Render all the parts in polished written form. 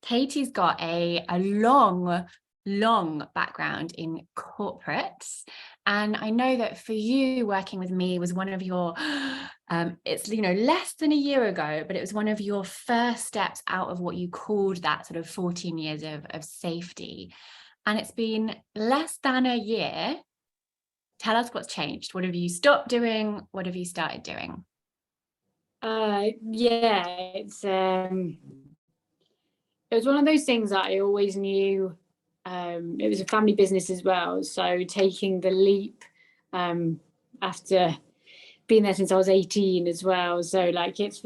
Katie's got a long background in corporates. And I know that for you, working with me was one of your, it's, less than a year ago, but it was one of your first steps out of what you called that sort of 14 years of safety. And it's been less than a year. Tell us what's changed. What have you stopped doing? What have you started doing? Yeah, it was one of those things that I always knew. It was a family business as well, so taking the leap after being there since I was 18 as well. So like it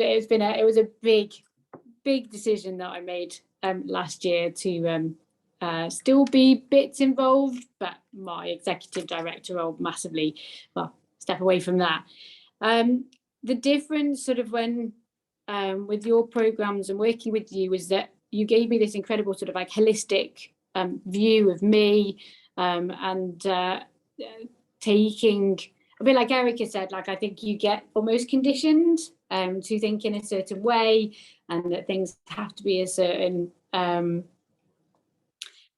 was a big decision that I made last year to still be bits involved, but my executive director role massively, well, step away from that. The difference sort of when with your programs and working with you was that you gave me this incredible sort of like holistic view of me, and taking a bit like Erica said, like I think you get almost conditioned to think in a certain way, and that things have to be a certain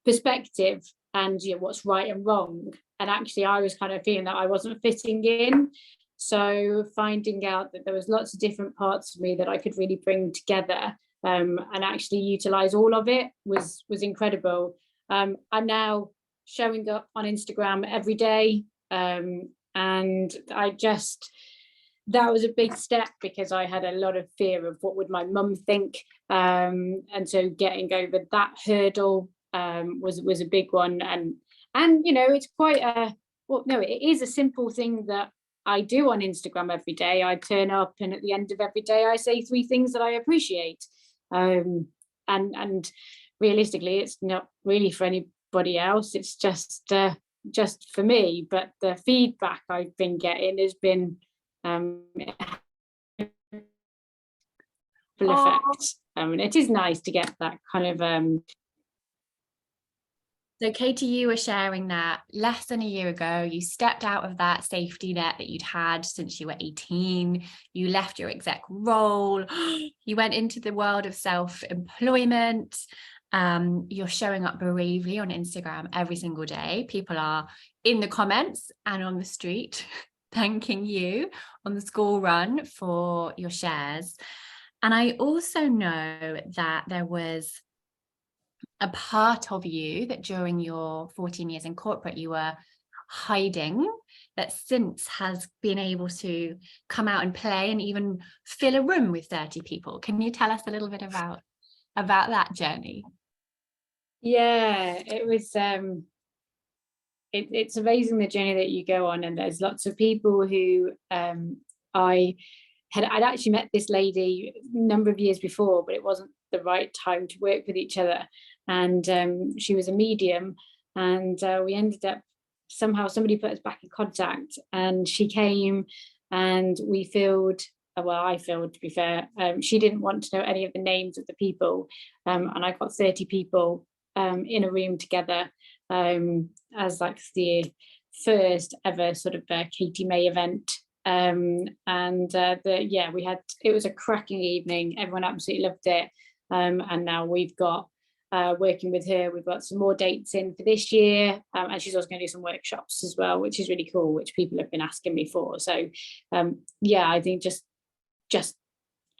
perspective, and what's right and wrong. And actually I was kind of feeling that I wasn't fitting in, so finding out that there was lots of different parts of me that I could really bring together, and actually utilize all of it was incredible. I'm now showing up on Instagram every day, and that was a big step because I had a lot of fear of what would my mum think, and so getting over that hurdle was a big one. And it's quite it is a simple thing that I do on Instagram every day. I turn up, and at the end of every day I say 3 things that I appreciate, and realistically it's not really for anybody else, it's just for me. But the feedback I've been getting has been effect. And it is nice to get that kind of So Katie, you were sharing that less than a year ago, you stepped out of that safety net that you'd had since you were 18. You left your exec role. You went into the world of self-employment. You're showing up bravely on Instagram every single day. People are in the comments and on the street thanking you on the school run for your shares. And I also know that there was a part of you that during your 14 years in corporate you were hiding, that since has been able to come out and play and even fill a room with 30 people. Can you tell us a little bit about that journey? Yeah, it was it's amazing the journey that you go on, and there's lots of people who I'd actually met this lady a number of years before, but it wasn't the right time to work with each other. And she was a medium, and we ended up, somehow somebody put us back in contact, and she came and we filled, well, I filled, to be fair. She didn't want to know any of the names of the people, and I got 30 people in a room together, as like the first ever sort of Katie May event. We had, it was a cracking evening, everyone absolutely loved it. And now we've got working with her, we've got some more dates in for this year, and she's also going to do some workshops as well, which is really cool, which people have been asking me for. So I think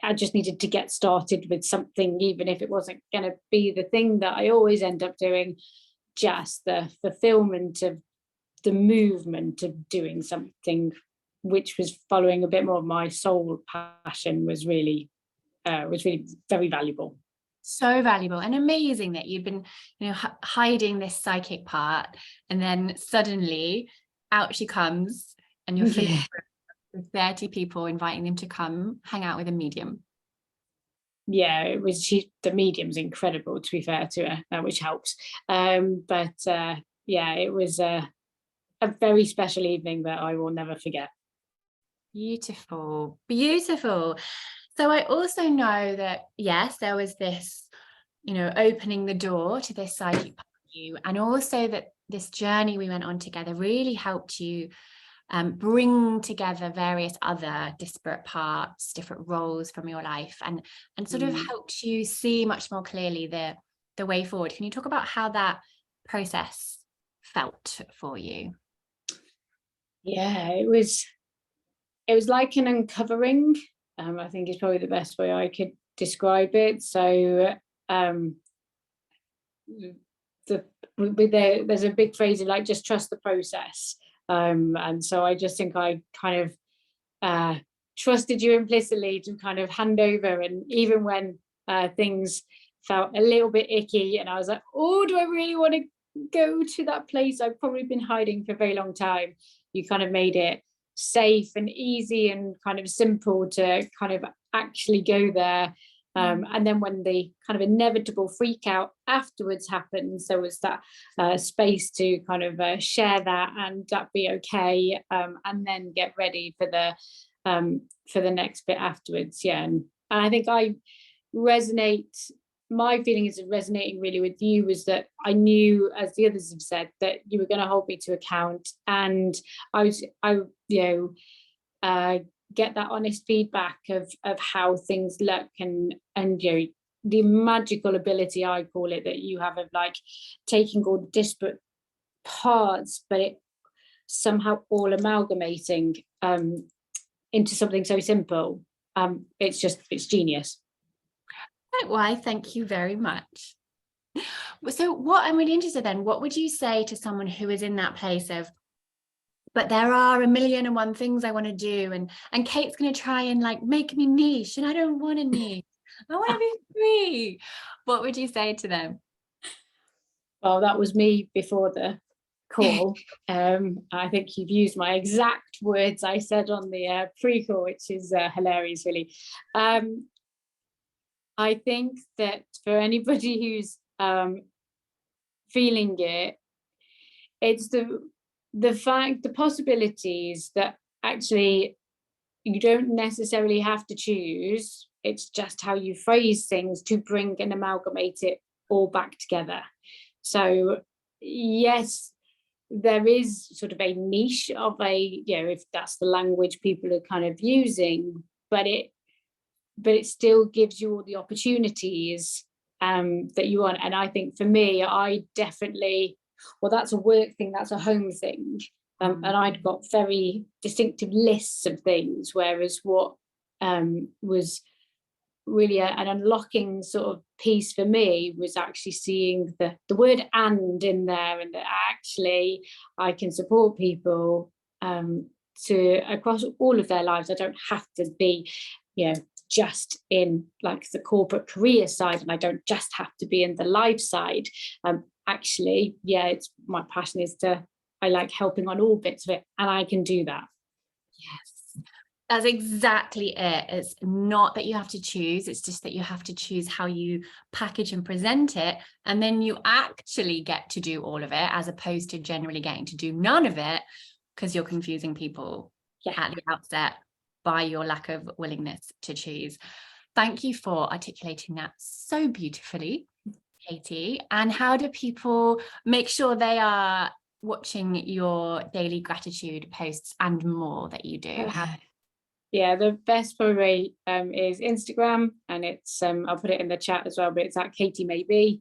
I just needed to get started with something, even if it wasn't going to be the thing that I always end up doing. Just the fulfillment of the movement of doing something which was following a bit more of my soul passion was really very valuable. So valuable and amazing that you've been, hiding this psychic part, and then suddenly out she comes, and you're filling 30 people, inviting them to come hang out with a medium. Yeah, it was, the medium's incredible, to be fair to her, which helps. It was a very special evening that I will never forget. Beautiful. So I also know that, yes, there was this, opening the door to this psychic part of you, and also that this journey we went on together really helped you bring together various other disparate parts, different roles from your life, and sort of helped you see much more clearly the the way forward. Can you talk about how that process felt for you? Yeah, it was like an uncovering. I think is probably the best way I could describe it. So there's a big phrase of like, just trust the process. And so I just think I kind of trusted you implicitly to kind of hand over. And even when things felt a little bit icky and I was like, oh, do I really want to go to that place I've probably been hiding for a very long time? You kind of made it safe and easy and kind of simple to kind of actually go there. And then when the kind of inevitable freak out afterwards happens, there was that space to kind of share that and that be okay, and then get ready for the next bit afterwards. Yeah, and I think my feeling is resonating really with you was that I knew, as the others have said, that you were going to hold me to account, and I get that honest feedback of how things look, and the magical ability, I call it, that you have of like taking all the disparate parts, but it somehow all amalgamating into something so simple. It's genius. Why, thank you very much. So what I'm really interested in, what would you say to someone who is in that place of, but there are a million and one things I want to do, and Kate's going to try and like make me niche, and I don't want a niche. I want to be free. What would you say to them? Well, that was me before the call. I think you've used my exact words I said on the pre-call, which is hilarious, really. I think that for anybody who's feeling it, it's the possibilities that actually you don't necessarily have to choose. It's just how you phrase things to bring and amalgamate it all back together. So yes, there is sort of a niche of if that's the language people are kind of using, but it still gives you all the opportunities that you want. And I think for me, I definitely, well, that's a work thing, that's a home thing. And I'd got very distinctive lists of things, whereas what was really an unlocking sort of piece for me was actually seeing the word "and" in there, and that actually I can support people to across all of their lives. I don't have to be, just in like the corporate career side, and I don't just have to be in the life side. Actually, it's my passion is I like helping on all bits of it, and I can do that. Yes, that's exactly it. It's not that you have to choose, it's just that you have to choose how you package and present it, and then you actually get to do all of it, as opposed to generally getting to do none of it because you're confusing people at the outset by your lack of willingness to choose. Thank you for articulating that so beautifully, Katie. And how do people make sure they are watching your daily gratitude posts and more that you do? The best way is Instagram, and it's I'll put it in the chat as well, but it's at Katie Maybe.